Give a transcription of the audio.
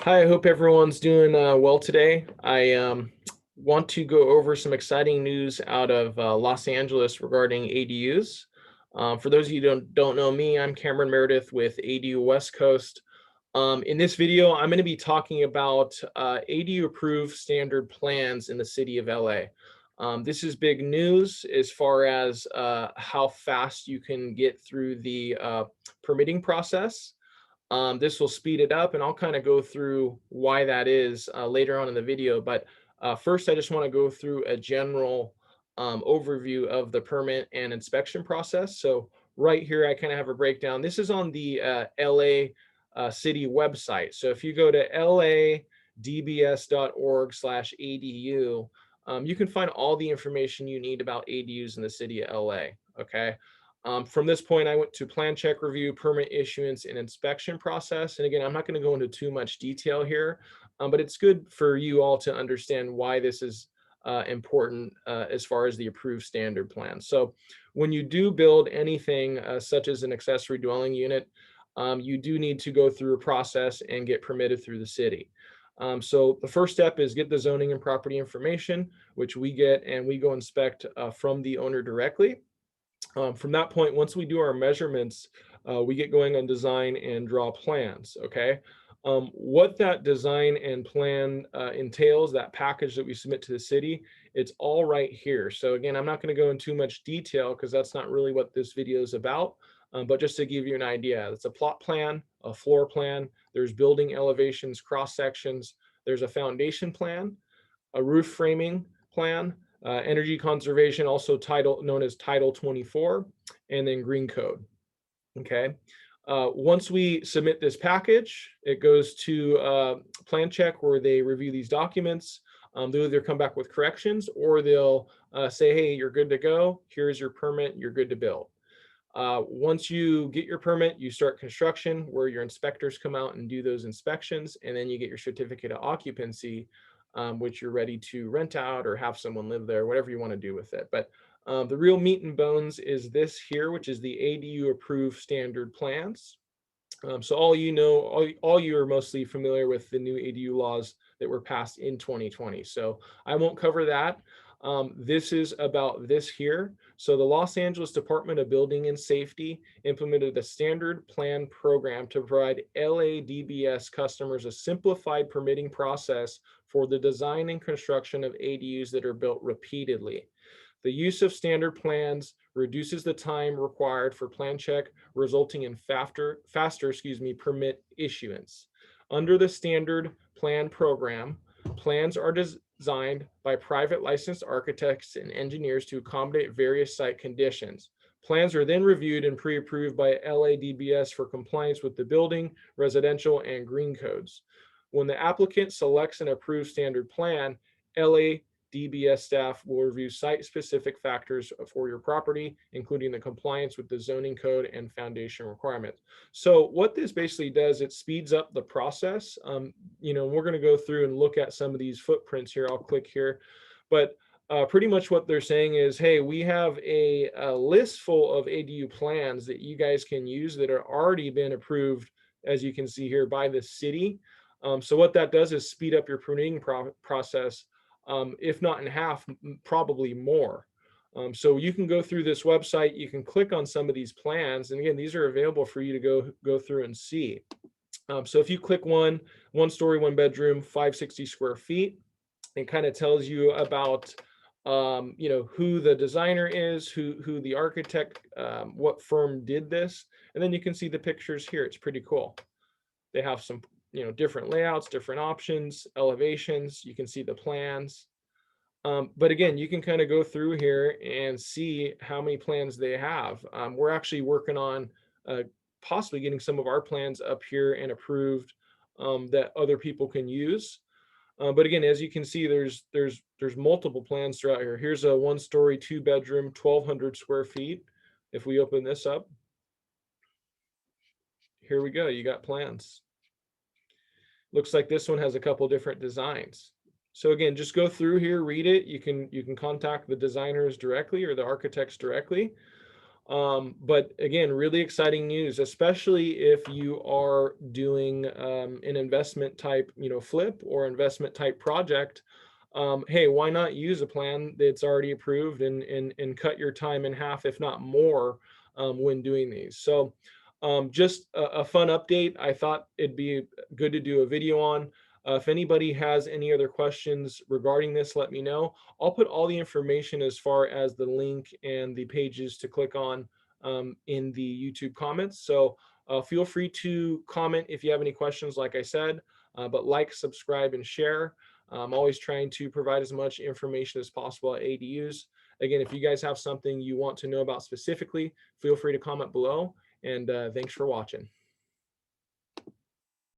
Hi, I hope everyone's doing well today. I want to go over some exciting news out of Los Angeles regarding ADUs. For those of you who don't know me, I'm Cameron Meredith with ADU West Coast. In this video, I'm going to be talking about ADU approved standard plans in the city of LA. This is big news as far as how fast you can get through the permitting process. This will speed it up, and I'll kind of go through why that is later on in the video. But first, I just want to go through a general overview of the permit and inspection process. So right here, I kind of have a breakdown. This is on the LA city website. So if you go to ladbs.org/ADU, you can find all the information you need about ADUs in the city of LA. Okay. From this point, I went to plan check review, permit issuance, and inspection process. And again, I'm not going to go into too much detail here, but it's good for you all to understand why this is important as far as the approved standard plan. So when you do build anything such as an accessory dwelling unit, you do need to go through a process and get permitted through the city. So the first step is get the zoning and property information, which we get, and we go inspect from the owner directly. From that point, once we do our measurements, we get going on design and draw plans, okay? What that design and plan entails, that package that we submit to the city, it's all right here. So again, I'm not going to go into too much detail because that's not really what this video is about, but just to give you an idea, it's a plot plan, a floor plan, there's building elevations, cross sections, there's a foundation plan, a roof framing plan, energy conservation, also known as Title 24, and then green code. Okay. Once we submit this package, it goes to plan check where they review these documents. They'll either come back with corrections or they'll say, hey, you're good to go. Here's your permit. You're good to build. Once you get your permit, you start construction where your inspectors come out and do those inspections, and then you get your certificate of occupancy, which you're ready to rent out or have someone live there, whatever you want to do with it. But the real meat and bones is this here, which is the ADU approved standard plans. So all you are mostly familiar with the new ADU laws that were passed in 2020. So I won't cover that. This is about this here. So the Los Angeles Department of Building and Safety implemented a standard plan program to provide LADBS customers a simplified permitting process for the design and construction of ADUs that are built repeatedly. The use of standard plans reduces the time required for plan check, resulting in faster permit issuance. Under the standard plan program, plans are designed by private licensed architects and engineers to accommodate various site conditions. Plans are then reviewed and pre-approved by LADBS for compliance with the building, residential, and green codes. When the applicant selects an approved standard plan, LADBS staff will review site-specific factors for your property, including the compliance with the zoning code and foundation requirements. So what this basically does, it speeds up the process. We're going to go through and look at some of these footprints here. I'll click here, but pretty much what they're saying is, hey, we have a list full of ADU plans that you guys can use that are already been approved, as you can see here, by the city. So what that does is speed up your permitting process, if not in half, probably more. So you can go through this website, you can click on some of these plans, and again, these are available for you to go through and see. So if you click one story, one bedroom, 560 square feet, it kind of tells you about who the designer is, who the architect, what firm did this, and then you can see the pictures here. It's pretty cool. They have some different layouts, different options, elevations. You can see the plans. But again, you can kind of go through here and see how many plans they have. We're actually working on possibly getting some of our plans up here and approved that other people can use. But again, as you can see, there's multiple plans throughout here. Here's a 1-story, 2-bedroom, 1,200 square feet. If we open this up, here we go. You got plans. Looks like this one has a couple different designs. So again, just go through here, read it. You can contact the designers directly or the architects directly. But again, really exciting news, especially if you are doing an investment type, flip or investment type project. Hey, why not use a plan that's already approved and cut your time in half, if not more, when doing these. So just a fun update. I thought it'd be good to do a video on. If anybody has any other questions regarding this, let me know. I'll put all the information as far as the link and the pages to click on in the YouTube comments. So feel free to comment if you have any questions, like I said, but like, subscribe, and share. I'm always trying to provide as much information as possible at ADUs. Again, if you guys have something you want to know about specifically, feel free to comment below. And thanks for watching.